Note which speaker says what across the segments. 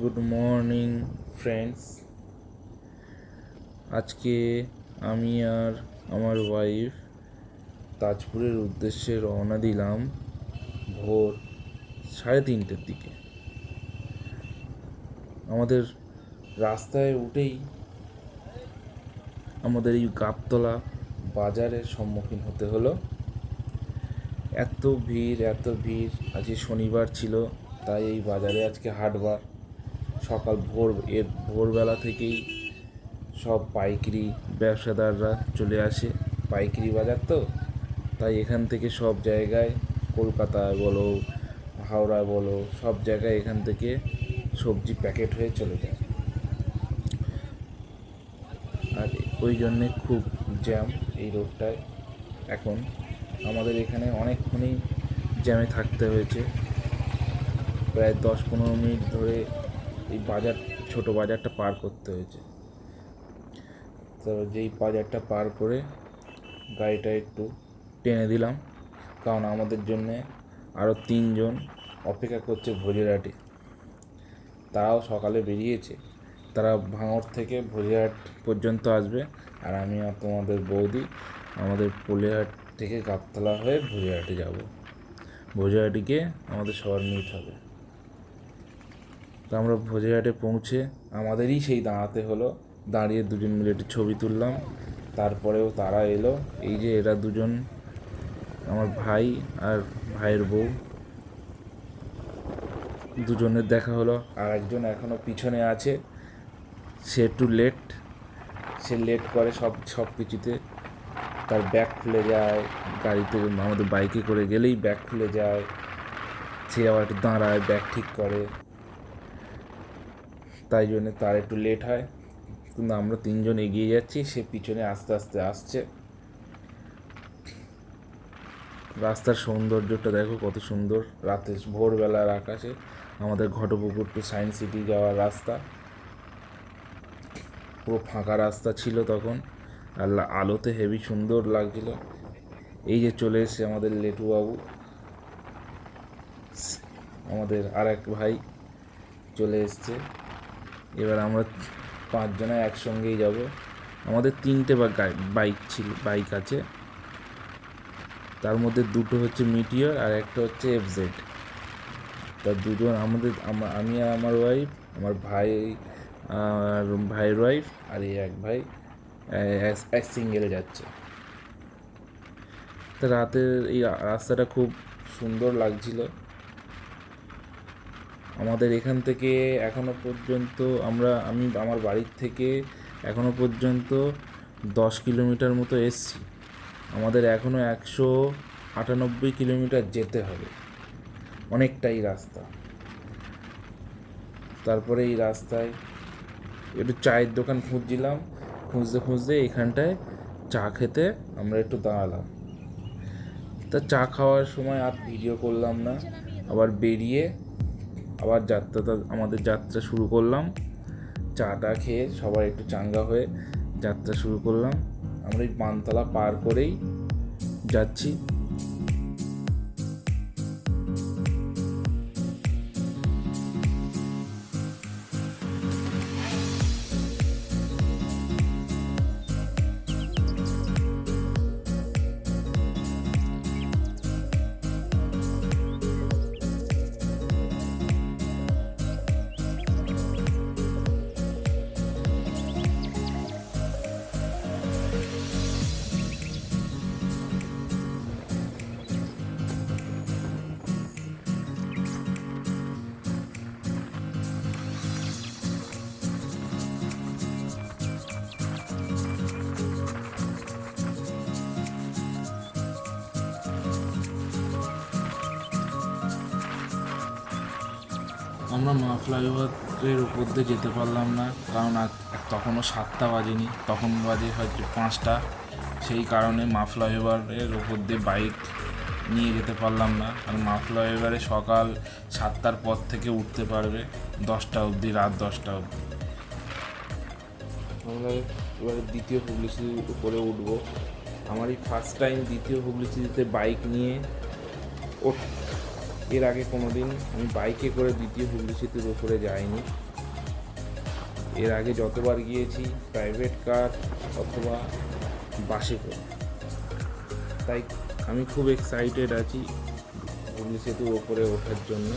Speaker 1: Good morning friends. আজকে আমি আর আমার ওয়াইফ তাজপুরের উদ্দেশ্যে রওনা দিলাম ভোর 3:30টার দিকে। আমাদের রাস্তায় উঠেই আমাদের এই গাবতলা বাজারের সম্মুখীন হতে হলো। এত ভিড়, আজকে শনিবার ছিল, তাই এই বাজারে আজকে হাটবার। সকাল ভোরবেলা থেকেই সব পাইকারি ব্যবসাদাররা চলে আসে। পাইকারি বাজার তো, তাই এখান থেকে সব জায়গায়, কলকাতায় বলো, হাওড়ায় বলো, সব জায়গায় এখান থেকে সবজি প্যাকেট হয়ে চলে যায়। আর ওই জন্যে খুব জ্যাম এই রোডটায়। এখন আমাদের এখানে অনেকক্ষণই জ্যামে থাকতে হয়েছে, প্রায় 10-15 মিনিট ধরে এই ছোট বাজারটা পার করতে হয়েছে। তো যেই বাজারটা পার করে গাড়িটা একটু টেনে দিলাম, কারণ আমাদের জন্যে আরও 3জন অপেক্ষা করছে ভোজেরহাটে। তারাও সকালে বেরিয়েছে, তারা ভাঙড় থেকে ভোজেরহাট পর্যন্ত আসবে, আর আমি আর তোমাদের বৌদি আমাদের পোলেরহাট থেকে গাবতলা হয়ে ভোজেরহাটে যাব। ভোজেরহাটে গিয়ে আমাদের সবার মিট হবে। তো আমরা ভোজেরহাটে পৌঁছে আমাদেরই সেই দাঁড়াতে হলো। দাঁড়িয়ে দুজন মিলে একটু ছবি তুললাম। তারপরেও তারা এলো। এই যে এরা দুজন আমার ভাই আর ভাইয়ের বউ, দুজনের দেখা হলো। আর একজন এখনও পিছনে আছে, সে একটু লেট করে সব কিছুতে। তার ব্যাগ খুলে যায় গাড়িতে, আমাদের বাইকে করে গেলেই ব্যাগ খুলে যায়। সে আবার একটু দাঁড়ায়, ব্যাগ ঠিক করে, তাই জন্যে তার একটু লেট হয়। কিন্তু আমরা 3জন এগিয়ে যাচ্ছি, সে পিছনে আস্তে আস্তে আসছে। রাস্তার সৌন্দর্যটা দেখো কত সুন্দর। রাতে ভোরবেলার আকাশে আমাদের ঘটপুকুর টু সায়েন্স সিটি যাওয়ার রাস্তা, পুরো ফাঁকা রাস্তা ছিল তখন, আর আলোতে হেভি সুন্দর লাগছিল। এই যে চলে এসছে আমাদের লেটুবাবু, আমাদের আর এক ভাই চলে এসছে। এবার আমরা 5জনে একসঙ্গেই যাব। আমাদের 3টে বাইক আছে, তার মধ্যে 2টো হচ্ছে মিটিওর আর একটা হচ্ছে এফজেড। তা দুজন আমি আর আমার ওয়াইফ, আমার ভাই আর ভাইয়ের ওয়াইফ, আর এই এক ভাই এক সিঙ্গেলে যাচ্ছে। তা রাতের এই রাস্তাটা খুব সুন্দর লাগছিল। আমাদের এখান থেকে এখনো পর্যন্ত আমি আমার বাড়ির থেকে এখনো পর্যন্ত 10 কিলোমিটার মতো এসছি। আমাদের এখনও 198 কিলোমিটার যেতে হবে, অনেকটাই রাস্তা। তারপরে এই রাস্তায় একটু চায়ের দোকান খুঁজতে এখানটায় চা খেতে আমরা একটু দাঁড়ালাম। তা চা খাওয়ার সময় আর ভিডিও করলাম না, আবার বেরিয়ে আবার আমাদের যাত্রা শুরু করলাম। চাটা খেয়ে সবাই একটু চাঙ্গা হয়ে যাত্রা শুরু করলাম। আমরা এই পানতলা পার করেই যাচ্ছি। আমরা ফ্লাইওভারের উপর দিয়ে যেতে পারলাম না, কারণ তখনও 7টা বাজেনি, তখন বাজে হয়তো 5টা। সেই কারণে ফ্লাইওভারের উপর দিয়ে বাইক নিয়ে যেতে পারলাম না। আর ফ্লাইওভারে সকাল 7টার পর থেকে উঠতে পারবে 10টা অবধি, রাত 10টা অবধি। আমরা এবারে দ্বিতীয় হুগলির উপরে উঠবো। আমার এই ফার্স্ট টাইম দ্বিতীয় হুগলিতে বাইক নিয়ে এর আগে কোনো দিন আমি বাইকে করে দ্বিতীয় হুগলি সেতুর ওপরে যাইনি। এর আগে যতবার গিয়েছি প্রাইভেট কার অথবা বাসে করে। তাই আমি খুব এক্সাইটেড আছি হুগলি সেতুর ওপরে ওঠার জন্য,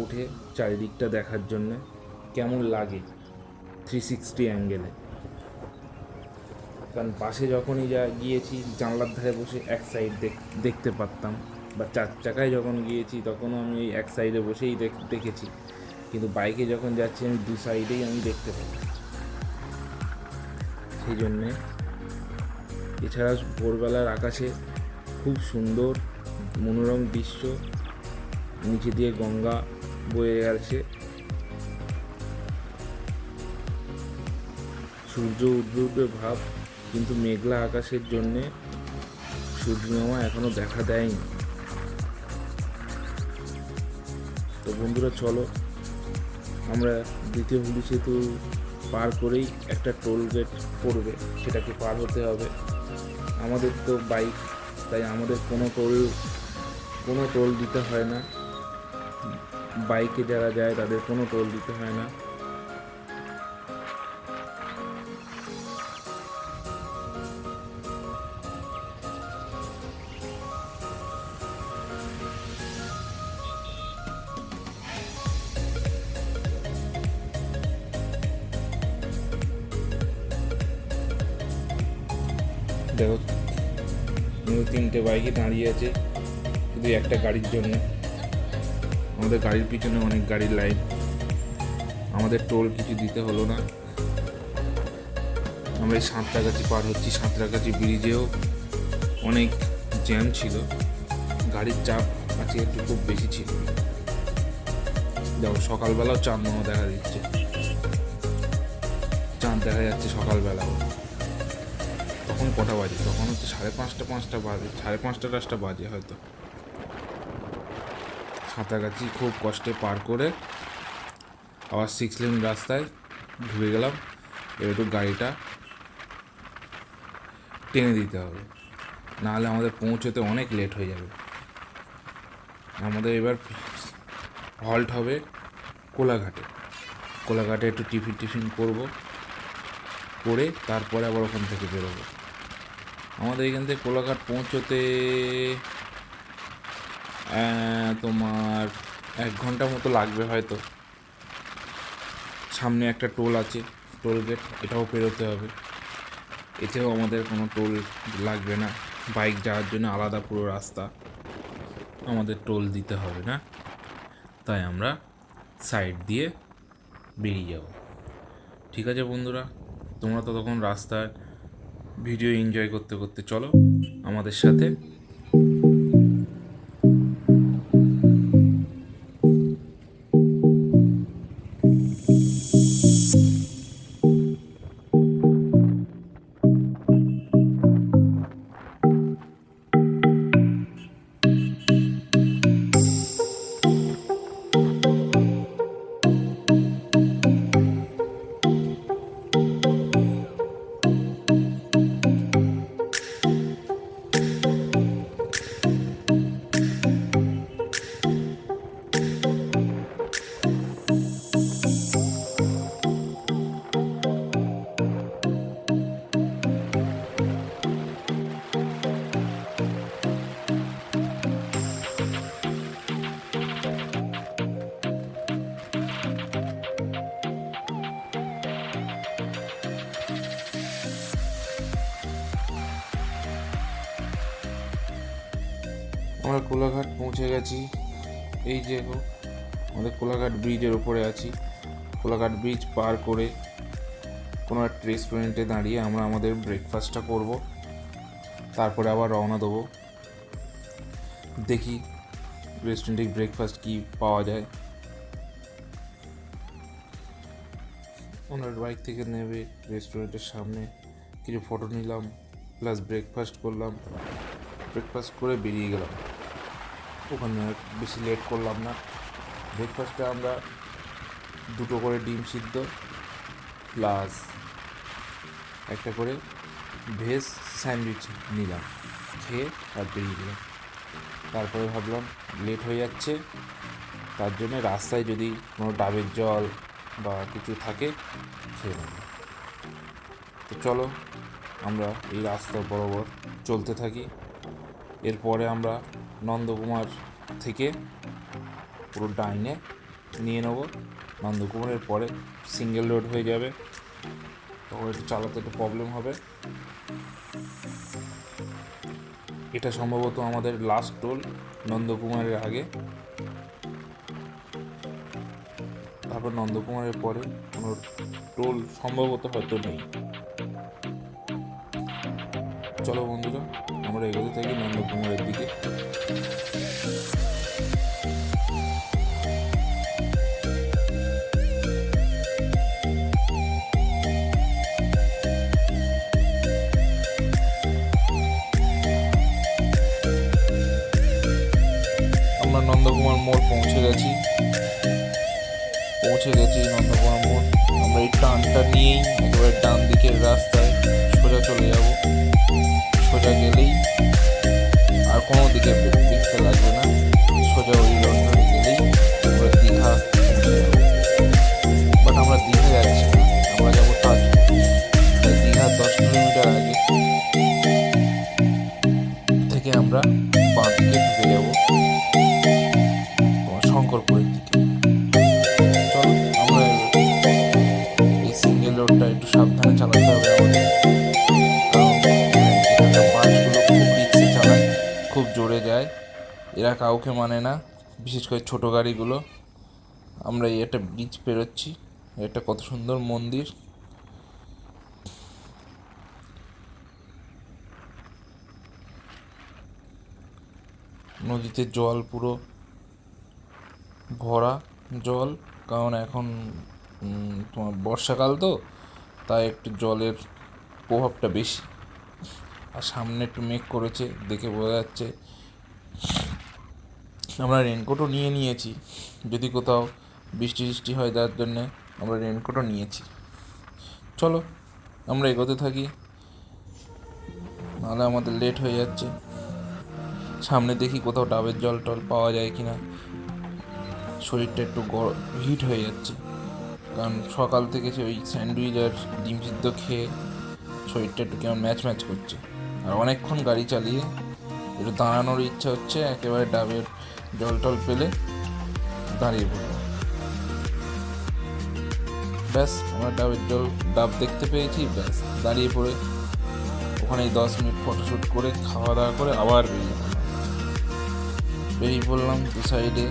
Speaker 1: উঠে চারিদিকটা দেখার জন্য কেমন লাগে 360 অ্যাঙ্গেলে। কারণ বাসে যখনই গিয়েছি জানলার ধারে বসে এক সাইড দেখতে পারতাম, বা 4 চাকায় যখন গিয়েছি তখনও আমি এই এক সাইডে বসেই দেখেছি, কিন্তু বাইকে যখন যাচ্ছি আমি 2 সাইডেই আমি দেখতে পাই। সেই জন্যে এছাড়া ভোরবেলার আকাশে খুব সুন্দর মনোরম দৃশ্য, নিচে দিয়ে গঙ্গা বয়ে গেছে, সূর্য উঠবে ভাব, কিন্তু মেঘলা আকাশের জন্যে সূর্যমামা এখনো দেখা দেয়নি। তো বন্ধুরা চলো, আমরা দ্বিতীয় হুগলি সেতু পার করেই একটা টোল গেট পড়বে, সেটাকে পার হতে হবে। আমাদের তো বাইক, তাই আমাদের কোনো টোল দিতে হয় না। বাইকে যারা যায় তাদের কোনো টোল দিতে হয় না। দেখো 3টে বাইকে দাঁড়িয়ে আছে শুধু একটা গাড়ির জন্য। আমাদের গাড়ির পিছনে অনেক গাড়ির লাইন, আমাদের টোল কিছু দিতে হলো না। আমরা এই সাঁতরাগাছি পার হচ্ছি। সাঁতরাগাছি ব্রিজেও অনেক জ্যাম ছিল, গাড়ির চাপ আজকে একটু খুব বেশি ছিল। দেখো সকালবেলাও চাঁদ মামা দেখা দিচ্ছে, চাঁদ দেখা যাচ্ছে সকালবেলাও। তখন কটা বাজে? তখন হচ্ছে 5:30 বাজে, 5:30 বাজে হয়তো। সাঁতরাগাছি খুব কষ্টে পার করে আবার 6 লেন রাস্তায় ঢুকে গেলাম। এবার একটু গাড়িটা টেনে দিতে হবে, নাহলে আমাদের পৌঁছতে অনেক লেট হয়ে যাবে। আমাদের এবার হল্ট হবে কোলাঘাটে একটু টিফিন করবো, করে তারপরে আবার ওখান থেকে বেরোবো। আমাদের এখান থেকে কোলাঘাট পৌঁছতে তোমার 1 ঘন্টা মতো লাগবে হয়তো। সামনে একটা টোল আছে, টোল গেট, এটাও পেরোতে হবে। এতেও আমাদের কোনো টোল লাগবে না, বাইক যাওয়ার জন্য আলাদা পুরো রাস্তা, আমাদের টোল দিতে হবে না। তাই আমরা সাইড দিয়ে বেরিয়ে যাব। ঠিক আছে বন্ধুরা, তোমরা তো তখন রাস্তার ভিডিও এনজয় করতে করতে চলো আমাদের সাথে। আমরা কোলাঘাট পৌঁছে গেছি। এই যে আমাদের কোলাঘাট ব্রিজের ওপরে আছি। কোলাঘাট ব্রিজ পার করে কোনো একটা রেস্টুরেন্টে দাঁড়িয়ে আমরা আমাদের ব্রেকফাস্টটা করব, তারপরে আবার রওনা দেবো। দেখি রেস্টুরেন্টে ব্রেকফাস্ট কি পাওয়া যায়। ওনার বাইক থেকে নেবে রেস্টুরেন্টের সামনে কিছু ফটো নিলাম, প্লাস ব্রেকফাস্ট করলাম। ব্রেকফাস্ট করে বেরিয়ে গেলাম। ওখানে বেশি লেট করলাম না। ব্রেকফাস্টে আমরা 2টো করে ডিম সিদ্ধ প্লাস একটা করে ভেজ স্যান্ডউইচ নিলাম, খেয়ে আর বেরিয়ে গেলাম। তারপরে ভাবলাম লেট হয়ে যাচ্ছে, তার জন্য রাস্তায় যদি কোনো ডাবের জল বা কিছু থাকে খেয়ে নেব। তো চলো আমরা এই রাস্তা বরাবর চলতে থাকি। এরপরে আমরা নন্দকুমার থেকে পুরো ডাইনে নিয়ে নেব। নন্দকুমারের পরে সিঙ্গেল রোড হয়ে যাবে, তখন একটু চালাতে একটু প্রবলেম হবে। এটা সম্ভবত আমাদের লাস্ট টোল নন্দকুমারের আগে। তারপর নন্দকুমারের পরে কোনো টোল সম্ভবত হয়তো নেই। চলো বন্ধুরা, আমরা এগোতে থাকি নন্দকুমারের দিকে। আমরা নন্দকুমার মোড় পৌঁছে গেছি নন্দকুমার মোড়। আমরা এই টানটা নিয়েই একেবারে ডান দিকের রাস্তায় সোজা চলে যাব। সোজা গেলেই আর কোনো দিকে দেখতে লাগবে না, সোজা ওই রোডে গেলেই আমরা দীঘা পৌঁছে যাবো। বাট আমরা দীঘা যাচ্ছি না, আমরা যাবো তাজপুর। দীঘা 10 কিলোমিটার আগে থেকে আমরা বাঁ দিকে ঢুকে যাবো শঙ্করপুরের দিকে। চলো আমরা এই সিঙ্গেল রোডটা একটু সাবধানে চালাতে হবে আমাদের, কারণ এখানকার বাসগুলো খুব রিক্সে চালায়, খুব জোরে যায়, এরা কাউকে মানে না, বিশেষ করে ছোটো গাড়িগুলো। আমরা এই একটা ব্রিজ পেরোচ্ছি, এটা কত সুন্দর মন্দির। নদীতে জল পুরো ভরা জল, কারণ এখন তোমার বর্ষাকাল তো, তাই একটু জলের প্রভাবটা বেশি। আর সামনে একটু মেঘ করেছে, দেখে বোঝা যাচ্ছে। আমরা রেনকোটও নিয়ে নিয়েছি, যদি কোথাও বৃষ্টি হয়, যার জন্যে আমরা রেনকোটও নিয়েছি। চলো আমরা এগোতে থাকি, নাহলে আমাদের লেট হয়ে যাচ্ছে। সামনে দেখি কোথাও ডাবের জল টল পাওয়া যায় কিনা। শরীরটা একটু হিট হয়ে যাচ্ছে, কারণ সকাল থেকে ওই স্যান্ডউইচ আর ডিম সিদ্ধ খেয়ে শরীরটা একটু কেমন ম্যাচ করছে। আর অনেকক্ষণ গাড়ি চালিয়ে একটু দাঁড়ানোর ইচ্ছা হচ্ছে, একেবারে ডাবের জল টল পেলে দাঁড়িয়ে পড়বো। ব্যাস, আমরা ডাব দেখতে পেয়েছি, ব্যাস দাঁড়িয়ে পড়ে ওখানে 10 মিনিট ফটোশ্যুট করে খাওয়া দাওয়া করে আবার বেরিয়ে পড়লাম। দু সাইডে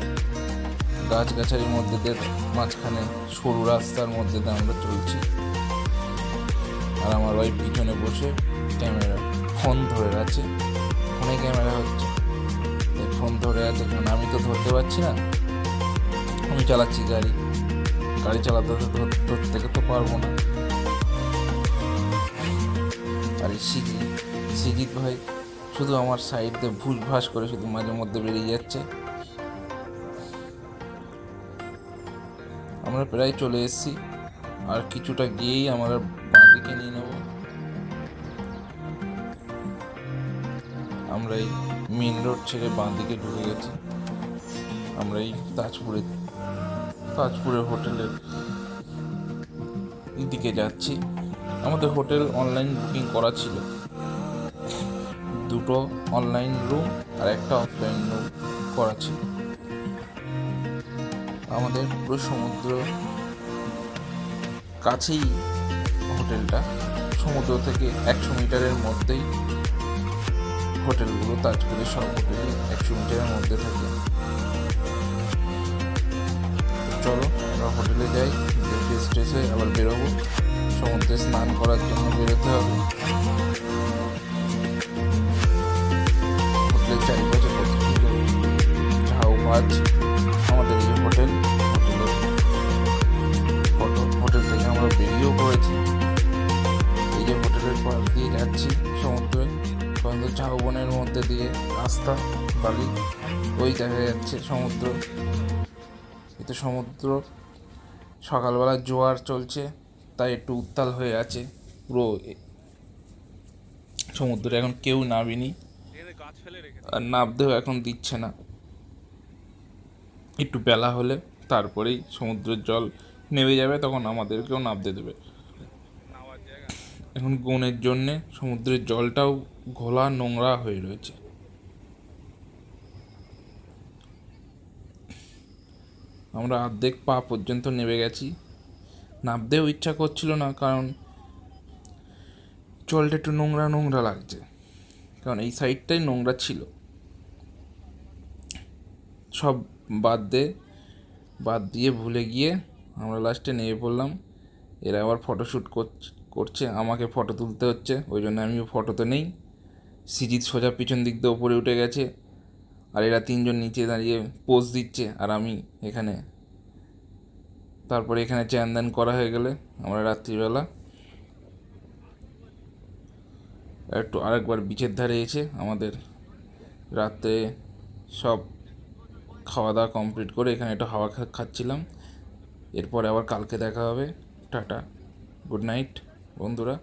Speaker 1: গাছগাছালির মধ্যে দিয়ে মাঝখানে সরু রাস্তার মধ্যে দিয়ে আমরা চলছি। আর আমার ওই পিছনে বসে ফোন ধরে আছে, ফোনে ক্যামেরা হচ্ছে, তাই ফোন ধরে আছে, কারণ আমি তো ধরতে পারছি না, আমি চালাচ্ছি গাড়ি চালাতে ধরতে তো পারবো না। আর সিজিৎ ভাই শুধু আমার সাইড দিয়ে ভুসভাস করে শুধু মাঝে মধ্যে বেরিয়ে যাচ্ছে। আমরা প্রায় চলে এসেছি, আর কিছুটা গিয়েই আমরা বাঁ দিকে নিয়ে নেব। আমরা এই মেন রোড ছেড়ে বাঁ দিকে ঢুকে গেছি। আমরা এই তাজপুরের হোটেলের দিকে যাচ্ছি। আমাদের হোটেল অনলাইন বুকিং করা ছিল, 2টো অনলাইন রুম আর একটা অফলাইন রুম করা ছিল। আমাদের পুরো সমুদ্র কাছেই হোটেলটা, সমুদ্র থেকে 100 মিটারের মধ্যেই হোটেলগুলো, তাজপুরের সব হোটেলই 100 মিটারের মধ্যে থাকে। চলো আমরা হোটেলে যাই, ফ্রেশ হয়ে আবার বেরোবো, সমুদ্রে স্নান করার জন্য বেরোতে হবে। হোটেলের চারিপাশে কতগুলো ঝাউ গাছ। আমাদের এই হোটেলের হোটেল থেকে আমরা বেরিয়েও পড়েছি। এই যে হোটেলের পাশ দিয়ে যাচ্ছি সমুদ্রে, কারণ ঝাউবনের মধ্যে দিয়ে রাস্তা বালি, ওই দেখা যাচ্ছে সমুদ্র। এতে সমুদ্র সকালবেলা জোয়ার চলছে, তাই একটু উত্তাল হয়ে আছে পুরো সমুদ্রে। এখন কেউ নামেনি, আর নামতেও এখন দিচ্ছে না, একটু বেলা হলে তারপরেই সমুদ্রের জল নেমে যাবে, তখন আমাদেরকেও নামতে দেবে। এখন গনের জন্যে সমুদ্রের জলটাও ঘোলা নোংরা হয়ে রয়েছে। আমরা অর্ধেক পা পর্যন্ত নেমে গেছি, নামতেও ইচ্ছা করছিল না, কারণ জলটা একটু নোংরা নোংরা লাগছে, কারণ এই সাইডটাই নোংরা ছিল। সব বাদ দিয়ে ভুলে গিয়ে আমরা লাস্টে নেমে পড়লাম। এরা আবার ফটোশ্যুট করছে, আমাকে ফটো তুলতে হচ্ছে, ওই জন্য আমিও ফটোতে নেই। সিজিৎ সোজা পিছন দিক দিয়ে ওপরে উঠে গেছে, আর এরা তিনজন নিচে দাঁড়িয়ে পোজ দিচ্ছে, আর আমি এখানে। তারপরে এখানে চ্যান ধ্যান করা হয়ে গেলে আমরা রাত্রিবেলা একটু আরেকবার বিচের ধারে এসে আমাদের রাতে সব খাওয়া দাওয়া কমপ্লিট করে এখানে একটু হাওয়া খাচ্ছিলাম। এরপরে আবার কালকে দেখা হবে। টাটা, গুড নাইট বন্ধুরা।